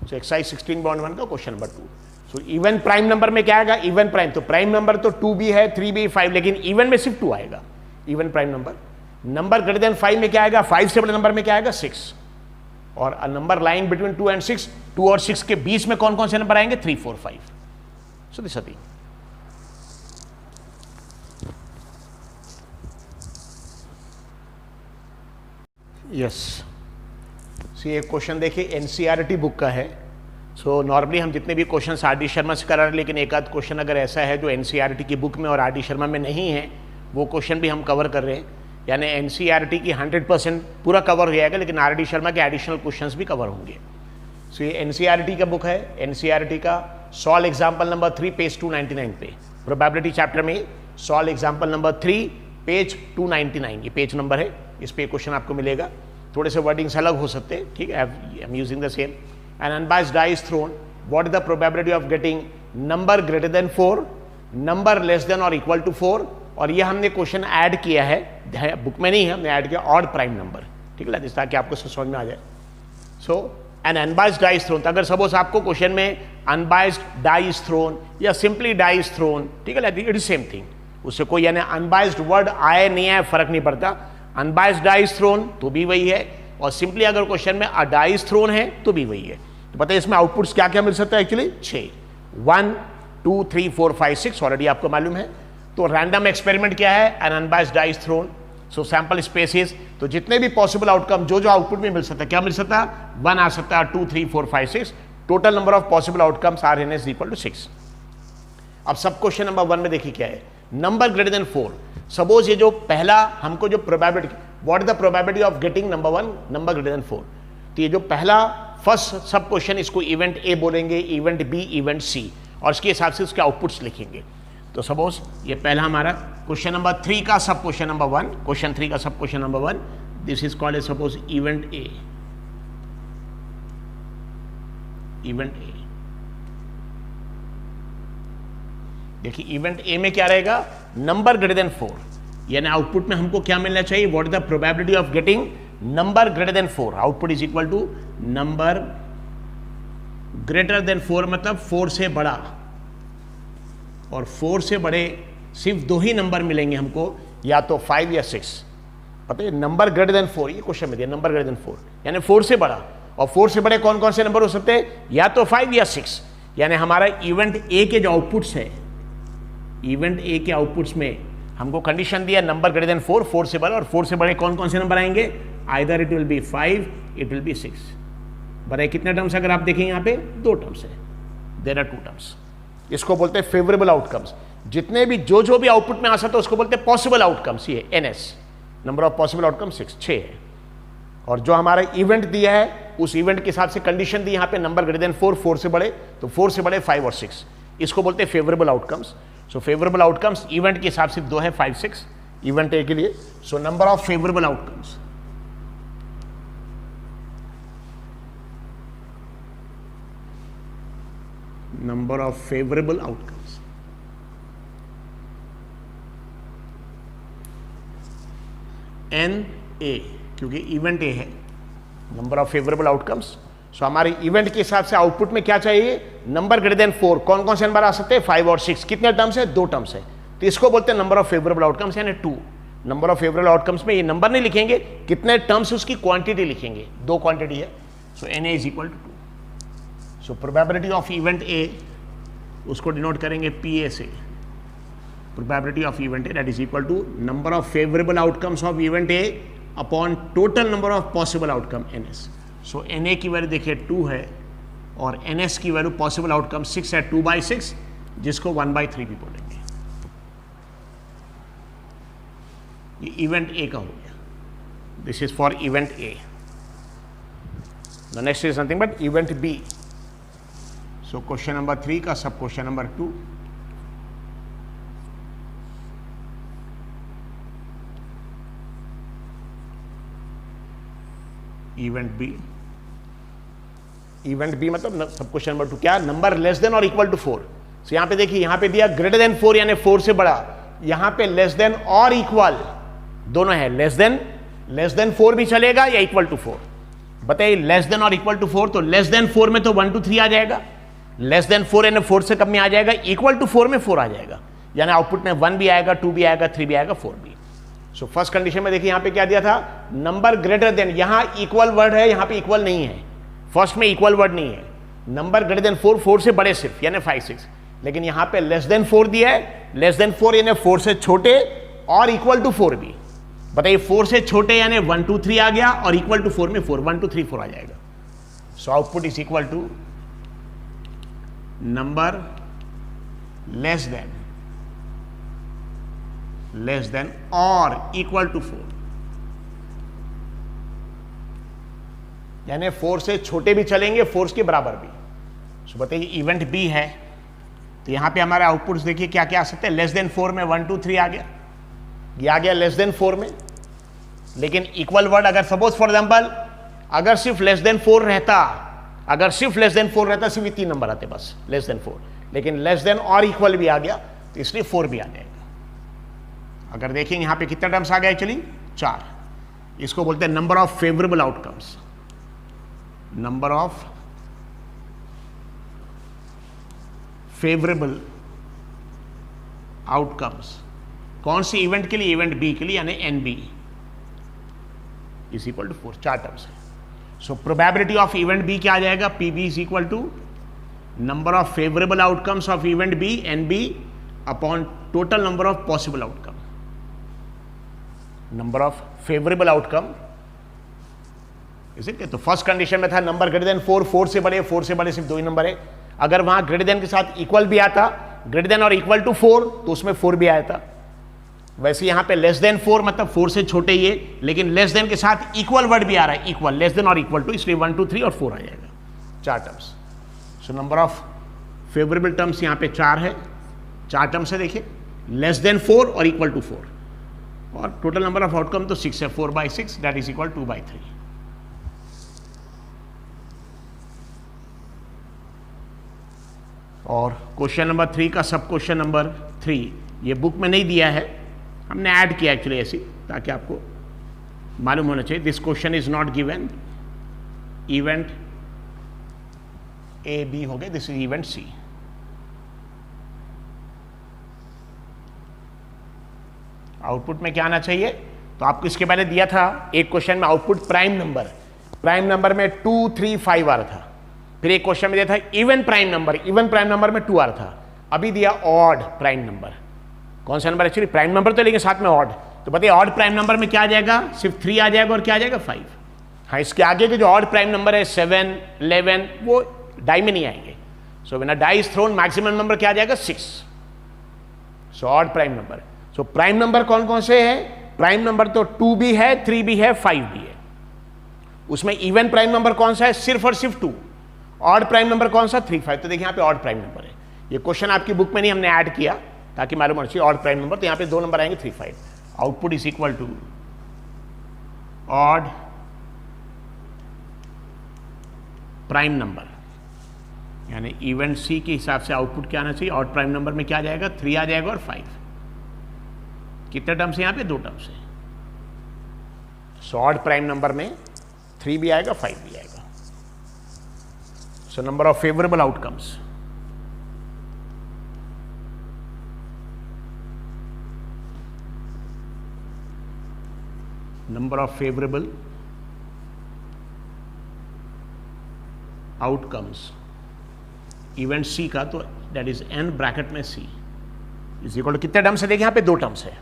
So exercise 16.1 का question number 2। So even prime number में क्या आएगा, even prime, तो प्राइम नंबर तो 2 भी है, 3 भी, 5, लेकिन इवन में सिर्फ 2 आएगा, even prime number. Number greater than 5 में क्या आएगा, 5 से बड़े नंबर में क्या आएगा, 6। और a number lying between 2 and 6, 2 और 6 के बीच में कौन कौन से नंबर आएंगे, 3, 4, 5। So this are yes. सी एक क्वेश्चन देखिए, एनसीईआरटी बुक का है। सो नॉर्मली हम जितने भी क्वेश्चन आर.डी. शर्मा से करा रहे हैं, लेकिन एक आध क्वेश्चन अगर ऐसा है जो एनसीईआरटी की बुक में और आर.डी. शर्मा में नहीं है, वो क्वेश्चन भी हम कवर कर रहे हैं। यानी एनसीईआरटी की 100% पूरा कवर हो जाएगा, लेकिन आर.डी. शर्मा के एडिशनल क्वेश्चंस भी कवर होंगे। सो ये एनसीईआरटी का बुक है, एनसीईआरटी का सॉल्व एग्जाम्पल नंबर 3 पेज 299 पे, प्रोबेबिलिटी चैप्टर में सॉल्व एग्जाम्पल नंबर 3 पेज 299, ये पेज नंबर है, इस पे क्वेश्चन आपको मिलेगा। थोड़े से वर्डिंग्स अलग हो सकते हैं, ठीक है, I am using the same. An unbiased die is thrown, what is the probability of getting number greater than 4, number less than और इक्वल टू 4। और ये हमने क्वेश्चन ऐड किया है, बुक में नहीं है, हमने ऐड किया ऑड प्राइम नंबर, ठीक है, ताकि आपको समझ में आ जाए। So an unbiased die is thrown, अगर सपोज आपको क्वेश्चन में अनबाइस्ड डाई इज थ्रोन या सिंपली डाई इज थ्रोन, ठीक है, इट इज सेम थिंग, उससे कोई यानी अनबाइस्ड वर्ड आए नहीं आए फर्क नहीं पड़ता। अनबाइस्ड डाई इज थ्रोन तो भी वही है, और सिंपली अगर क्वेश्चन में अ डाई इज थ्रोन है तो भी वही है। तो पता है इसमें आउटपुट्स क्या क्या मिल सकता है, एक्चुअली 6, 1, 2, 3, 4, 5, 6 ऑलरेडी आपको मालूम है। तो रैंडम एक्सपेरिमेंट क्या है, an unbiased die is thrown, so sample spaces, तो जितने भी पॉसिबल आउटकम जो जो आउटपुट में मिल सकता है, क्या मिल सकता है, 1 आ सकता है, 2, 3, 4, 5, 6, total number of possible outcomes are N S equal to 6। अब सब क्वेश्चन नंबर 1 में देखिए क्या है, नंबर ग्रेटर देन 4। सपोज ये जो पहला हमको जो probability, what is the probability of getting number 1 number greater than 4, तो ये जो पहला फर्स्ट सब क्वेश्चन, इसको इवेंट ए बोलेंगे, इवेंट बी, इवेंट सी, और इसके हिसाब से उसके आउटपुट्स लिखेंगे। तो सपोज ये पहला हमारा क्वेश्चन नंबर 3 का सब क्वेश्चन नंबर 1, क्वेश्चन 3 का sub question number 1, this is called as suppose event A, event A. देखिए इवेंट ए में क्या रहेगा, नंबर ग्रेटर देन 4, यानी आउटपुट में हमको क्या मिलना चाहिए, what is the probability of getting number greater than 4, output is equal to number greater than 4, मतलब 4 से बड़ा, और 4 से बड़े सिर्फ 2 ही नंबर मिलेंगे हमको, या तो 5 या 6। पता है नंबर ग्रेटर देन 4, ये क्वेश्चन में दिया नंबर ग्रेटर देन 4, यानी 4 से बड़ा, और 4 से बड़े कौन कौन से नंबर हो सकते हैं, या तो 5 या 6। यानी हमारा इवेंट ए के जो आउटपुट्स है, इवेंट ए के आउटपुट्स में हमको कंडीशन दिया नंबर ग्रेटर देन 4, 4 से बड़ा, और 4 से बड़े कौन कौन से नंबर आएंगे, either it will be 5, it will be 6। बताइए कितने टर्म्स, अगर आप देखें यहाँ पे 2 टर्म्स है, देयर आर 2 टर्म्स। इसको बोलते हैं फेवरेबल आउटकम्स। जितने भी जो भी आउटपुट में आ सकता है उसको बोलते हैं पॉसिबल आउटकम्स। ये NS, number of possible outcome 6 है। और जो हमारा इवेंट दिया है उस इवेंट के हिसाब से कंडीशन दी, यहां पे नंबर ग्रेटर देन 4, 4 से बड़े, तो 4 से बड़े 5 और 6, इसको बोलते हैं favourable outcomes. So favourable outcomes event के हिसाब से 2 है, 5, 6 इवेंट ए के लिए। So number of favourable outcomes, number of favourable outcomes, N A, क्योंकि इवेंट ए है, number of favourable outcomes. So हमारे इवेंट के हिसाब से आउटपुट में क्या चाहिए, नंबर ग्रेटर देन 4। कौन कौन से नंबर आ सकते हैं, 5 और 6। कितने टर्म्स है, 2 टर्म्स है, तो इसको बोलते हैं नंबर ऑफ फेवरेबल आउटकम्स, यानी 2। नंबर ऑफ फेवरेबल आउटकम्स में ये नंबर नहीं लिखेंगे, कितने टर्म्स उसकी क्वांटिटी लिखेंगे, 2 क्वांटिटी है। So N A is equal to 2। So probability of event A, उसको डिनोट करेंगे पी ए से, probability of event A, that is equal to number of favorable outcomes of event A upon total number of possible outcome NS. So NA की value देखिए 2 है और NS की value possible outcome 6 है, 2/6, जिसको 1/3 भी बोलेंगे। ये इवेंट A का हो गया, this is for event A। The next is nothing but event B। So question number 3 का sub question number 2, event B. Event B मतलब सब क्वेश्चन नंबर 2 क्या, नंबर लेस देन और इक्वल टू 4। सो यहां पे देखिए, यहां पे दिया ग्रेटर देन 4 यानी 4 से बड़ा, यहां पे लेस देन और इक्वल दोनों है, लेस देन 4 भी चलेगा या इक्वल टू 4। बताइए, लेस देन और इक्वल टू 4, तो लेस देन 4 में तो 1 2 3 आ जाएगा, लेस देन 4 यानी 4 से कम में आ जाएगा, इक्वल टू 4 में 4 आ जाएगा, यानी आउटपुट में 1 भी आएगा, 2 भी आएगा, 3 भी आएगा, 4 भी। सो फर्स्ट कंडीशन में देखिए यहां पे क्या दिया था, नंबर ग्रेटर देन, यहां इक्वल वर्ड है, यहां पे इक्वल नहीं है, फर्स्ट में इक्वल वर्ड नहीं है, नंबर ग्रेटर देन 4, 4 से बड़े सिर्फ, यानी 5 6, लेकिन यहां पे लेस देन 4 दिया है, लेस देन 4 यानी 4 से छोटे और इक्वल टू 4 भी। बताइए 4 से छोटे यानी 1 2 3 आ गया और इक्वल टू 4 में 4, 1 2 3 4 आ जाएगा। So output is equal to number less than और इक्वल टू 4, यानी 4 से छोटे भी चलेंगे, 4 के बराबर भी। सो बताइए इवेंट बी है, तो यहां पे हमारे आउटपुट्स देखिए क्या क्या आ सकते हैं, लेस देन 4 में 1 2 3 आ गया, ये आ गया लेस देन 4 में, लेकिन इक्वल वर्ड अगर सपोज फॉर एग्जांपल अगर सिर्फ लेस देन 4 रहता, अगर सिर्फ लेस देन 4 रहता, सिर्फ 3 नंबर आते बस, लेस देन 4, लेकिन लेस देन और इक्वल भी आ गया, तो इसलिए 4 भी आ जाएगा। अगर देखेंगे यहां पे कितने टर्म्स आ गए, एक्चुअली 4। इसको बोलते हैं number of favourable outcomes, number of favourable outcomes. कौन सी इवेंट के लिए, इवेंट बी के लिए, यानी N B is equal to 4, 4 terms है। So probability of event B क्या आ जाएगा, P B is equal to number of favourable outcomes of event B N B upon total number of possible outcome. Number of favourable outcome इसे तो first condition में था number greater than 4, 4 से बड़े, 4 से बड़े सिर्फ 2 ही नंबर है। अगर वहां ग्रेटर देन के साथ इक्वल भी आता, ग्रेटर देन और इक्वल टू 4, तो उसमें 4 भी आया था। वैसे यहां पे लेस देन 4 मतलब 4 से छोटे ये, लेकिन लेस देन के साथ इक्वल वर्ड भी आ रहा है, इक्वल, लेस देन और इक्वल टू, इसलिए 1 2 3 और 4 आ जाएगा, 4 terms. So number of favourable terms यहां पे 4 है, 4 टर्म्स है। देखिए लेस देन 4 और इक्वल टू 4, और टोटल नंबर ऑफ आउटकम तो 6 है, 4/6, दैट इज इक्वल 2/3। और क्वेश्चन नंबर 3 का सब क्वेश्चन नंबर 3 ये बुक में नहीं दिया है, हमने ऐड किया एक्चुअली ऐसी, ताकि आपको मालूम होना चाहिए। This question is not given, event A B हो गए, this is event C. Output में क्या आना चाहिए, तो आपको इसके पहले दिया था एक क्वेश्चन में आउटपुट प्राइम नंबर में 2 3 5 आ रहा था। फिर एक क्वेश्चन में दिया था इवन प्राइम नंबर में 2 आ रहा था। अभी दिया ऑड प्राइम नंबर। कौन सा नंबर, एक्चुअली प्राइम नंबर तो लेकिन साथ में ऑड, तो बताइए ऑड प्राइम नंबर में क्या आ जाएगा, सिर्फ 3 आ जाएगा और क्या आ जाएगा 5। हाँ, इसके आगे के जो ऑड प्राइम नंबर है 7 11 वो डाई में नहीं आएंगे। So when a die is thrown maximum number क्या आ जाएगा 6। So odd prime number. So prime number कौन कौन से हैं, प्राइम नंबर तो 2 भी है, 3 भी है, 5 भी है। उसमें इवन प्राइम नंबर कौन सा है, सिर्फ और सिर्फ 2। ऑड प्राइम नंबर कौन सा, 3 5। तो देखिए यहाँ पे ऑड प्राइम नंबर है। ये क्वेश्चन आपकी बुक में नहीं, हमने ऐड किया ताकि मालूम होना चाहिए ऑड प्राइम नंबर। तो यहाँ पे 2 नंबर आएंगे 3 5। Output is equal to odd prime number, यानी इवेंट सी के हिसाब से आउटपुट क्या आना चाहिए, ऑड प्राइम नंबर में क्या आ जाएगा, 3 आ जाएगा और 5। कितने टर्म्स है यहाँ पे, 2 टर्म्स है। सो ऑड प्राइम नंबर में 3 भी आएगा 5 भी आएगा। So number of favourable outcomes, number of favourable outcomes event C का, तो दैट इज एन ब्रैकेट में सी इज इक्वल टू कितने टर्म्स है, देखिए यहाँ पे 2 टर्म्स है।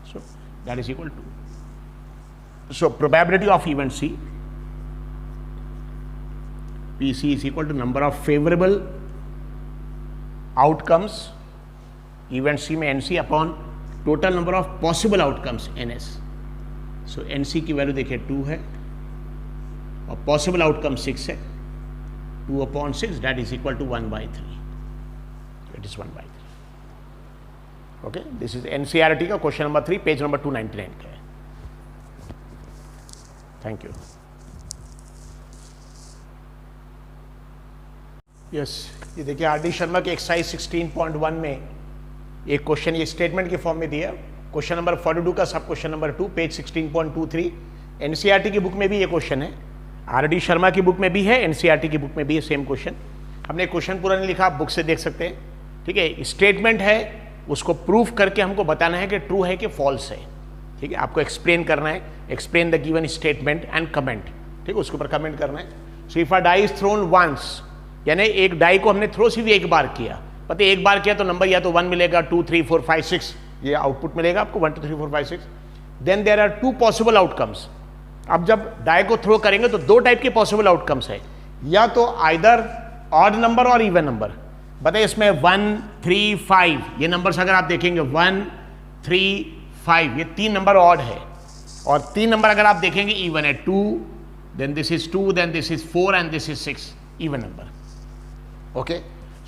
So that is equal to, so probability of event C P C is equal to number of favourable outcomes event C में N C upon total number of possible outcomes N S. So N सी की value देखिए 2 है और possible outcome 6 है। 2 upon 6 that is equal to 1/3. It is 1/3. Okay, this is NCERT का question number 3, page number 299 का है। Thank you. Yes, ये देखिए आर डी शर्मा के एक्सरसाइज 16.1 में एक क्वेश्चन ये स्टेटमेंट के फॉर्म में दिया। क्वेश्चन नंबर 42 का sub question number 2, page 16.23। NCERT की बुक में भी ये क्वेश्चन है, आर डी शर्मा की बुक में भी है, एनसीईआरटी की बुक में भी है सेम क्वेश्चन। हमने क्वेश्चन पूरा नहीं लिखा, आप बुक से देख सकते हैं। ठीक है, स्टेटमेंट है, उसको प्रूफ करके हमको बताना है कि ट्रू है कि फॉल्स है। ठीक है, आपको एक्सप्लेन करना है, explain the given statement and comment. ठीक है, उसके ऊपर कमेंट करना है। So if a die is thrown once, यानी एक डाई को हमने थ्रो सिर्फ एक बार किया, पता है एक बार किया तो नंबर या तो 1 मिलेगा, 2 3 4 5 6 ये आउटपुट मिलेगा आपको, 1 2 3 4 5 6। Then there are 2 possible outcomes. अब जब डाई को थ्रो करेंगे तो 2 टाइप के पॉसिबल आउटकम्स है, या तो आइदर ऑड नंबर और इवन नंबर। बताइए इसमें 1 3 5 ये नंबर्स अगर आप देखेंगे 1 3 5 ये 3 नंबर ऑड है, और 3 नंबर अगर आप देखेंगे इवन है, 2 then this is 2 then this is 4 and this is 6 even number. Okay,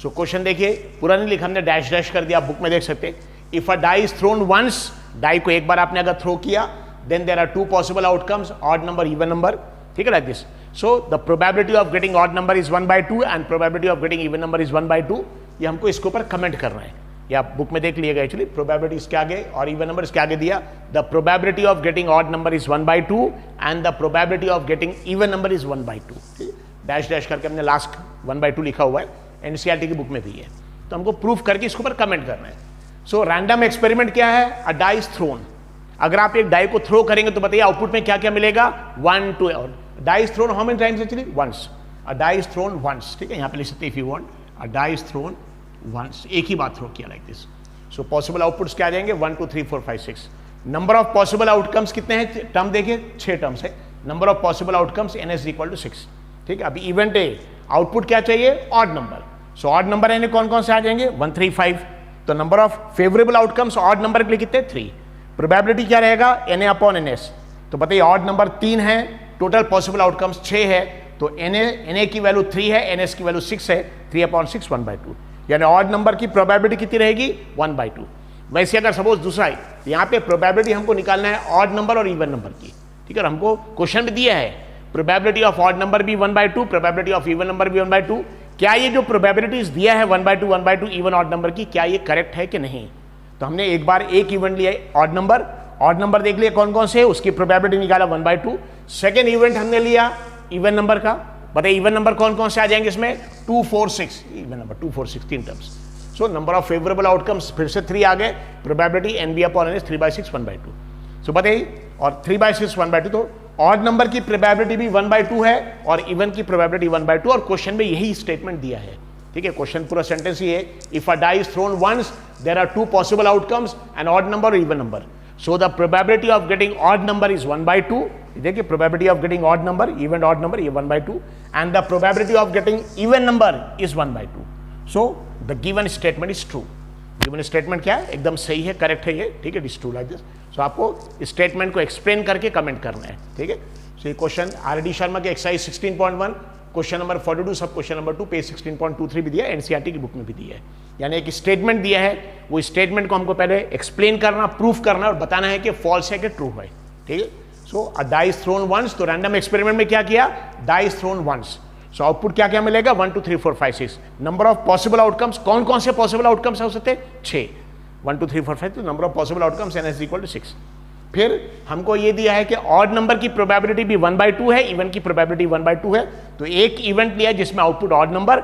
so question देखिए पूरा नहीं लिखा हमने, डैश डैश कर दिया, आप बुक में देख सकते हैं। If a die is thrown once, die को एक बार आपने अगर थ्रो किया, then there are 2 possible outcomes, odd number even number, ठीक है, like this. So the probability of getting odd number is 1/2 and probability of getting even number is 1/2। ये हमको इसके ऊपर कमेंट करना है, ये आप बुक में देख लीजिएगा। एक्चुअली प्रोबेबिलिटी इसके आगे और इवन नंबर इसके आगे दिया, the probability of getting odd number is 1/2 and the probability of getting even number is 1/2। Dash dash करके हमने लास्ट 1/2 लिखा हुआ है, एनसीईआरटी की बुक में भी है। तो हमको प्रूफ करके इसके ऊपर कमेंट करना है। सो रैंडम एक्सपेरिमेंट क्या है, अ डाई इज थ्रोन। अगर आप एक डाई को थ्रो करेंगे तो बताइए आउटपुट में क्या क्या मिलेगा, 1 2 die is thrown how many times actually, once. A die is thrown once, ठीक है, यहां पे लिख सकते हैं if you want, a die is thrown once, एक ही बार थ्रो किया like this. So possible outputs क्या आ जाएंगे, 1 2 3 4 5 6। नंबर ऑफ पॉसिबल आउटकम्स कितने हैं, टर्म देखिए 6 टर्म्स है। Number of possible outcomes N S equal to 6। ठीक है, अभी इवेंट है, आउटपुट क्या चाहिए, odd number. So odd number यानी कौन कौन से आ जाएंगे, 1 3 5। तो number of favourable outcomes odd number के लिए कितने, 3। प्रोबेबिलिटी क्या रहेगा, Na अपॉन NS। तो बताइए ऑड नंबर 3 है, टोटल पॉसिबल आउटकम्स 6 है, तो Na की वैल्यू 3 है, NS की वैल्यू 6 है, 3/6 1/2। यानी ऑड नंबर की प्रोबेबिलिटी कितनी रहेगी, 1/2। वैसे अगर सपोज दूसरा है, यहाँ पे प्रोबेबिलिटी हमको निकालना है ऑड नंबर और इवन नंबर की। ठीक है, हमको क्वेश्चन में दिया है प्रोबेबिलिटी ऑफ ऑड नंबर भी 1/2, प्रोबेबिलिटी ऑफ इवन नंबर भी 1/2। क्या ये जो प्रोबेबिलिटीज दिया है 1/2 इवन ऑड नंबर की, क्या ये करेक्ट है कि नहीं। तो हमने एक बार एक इवेंट लिया ऑड नंबर देख लिया कौन कौन से है, उसकी प्रोबेबिलिटी निकाला 1/2। सेकेंड इवेंट हमने लिया इवन नंबर का, बताइए इवन नंबर कौन कौन से आ जाएंगे इसमें, 2 4 6 even number, 2 4 6 3 terms. So number of favourable outcomes फिर से 3 आ गए, प्रोबेबिलिटी NB अपॉन NS 3/6 1/2। सो बताइए, और 3/6 1/2, तो ऑड नंबर की प्रोबेबिलिटी भी 1/2 है और इवन की प्रोबेबिलिटी 1/2, और क्वेश्चन में यही स्टेटमेंट दिया है। ठीक है, क्वेश्चन पूरा सेंटेंस ही है, if a die is thrown once there are 2 possible outcomes, an odd number और even number. So the probability of getting odd number is 1/2। देखिए probability of getting odd number, even odd number ये 1/2, and the probability of getting even number is 1/2। So the given statement is true. Given statement क्या है, एकदम सही है, correct है ये। ठीक है, it is true like this. So आपको स्टेटमेंट को एक्सप्लेन करके कमेंट करना है। ठीक है, तो ये क्वेश्चन आर.डी. शर्मा के एक्सरसाइज 16.1 क्वेश्चन नंबर 42 सब क्वेश्चन नंबर 2 पेज 16.23 भी दिया, एनसीईआरटी की बुक में भी दिया है। यानी एक स्टेटमेंट दिया है, वो स्टेटमेंट को हमको पहले एक्सप्लेन करना, प्रूफ करना और बताना है कि फॉल्स है कि ट्रू है। ठीक है, so a die is thrown once, तो रैंडम एक्सपेरिमेंट में क्या किया, die is thrown once, so output क्या क्या मिलेगा 1 2 3 4 5 6। नंबर ऑफ पॉसिबल आउटकम्स, कौन कौन से पॉसिबल आउटकम्स हो सकते हैं, 6, 1 2 3 4 5, तो number of possible outcomes n is equal to 6। फिर हमको ये दिया है कि ऑड नंबर की प्रोबेबिलिटी भी 1/2 है, इवन की प्रोबेबिलिटी 1/2 है। तो एक इवेंट लिया जिसमें आउटपुट ऑड नंबर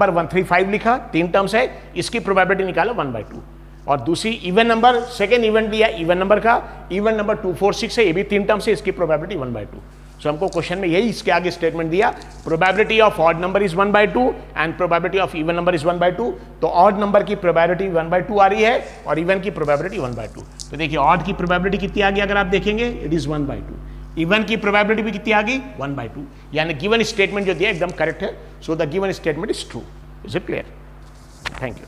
135 लिखा, 3 टर्म्स है, इसकी प्रोबेबिलिटी निकाला 1/2। और दूसरी इवन नंबर, सेकेंड इवेंट लिया इवन नंबर का, इवन नंबर 246 है, ये भी 3 टर्म्स है, इसकी प्रोबेबिलिटी 1/2। सो हमको क्वेश्चन में यही इसके आगे स्टेटमेंट दिया, probability of odd number is 1/2 and probability of even number is 1/2। तो ऑड नंबर की प्रोबेबिलिटी 1/2 आ रही है और इवन की प्रोबेबिलिटी 1/2। तो देखिए ऑड की प्रोबेबिलिटी कितनी आ गई, अगर आप देखेंगे इट इज 1/2, इवन की प्रोबेबिलिटी भी कितनी आ गई 1/2, यानी गिवन स्टेटमेंट जो दिया एकदम करेक्ट है। सो the given statement is true. Is it clear? Thank you.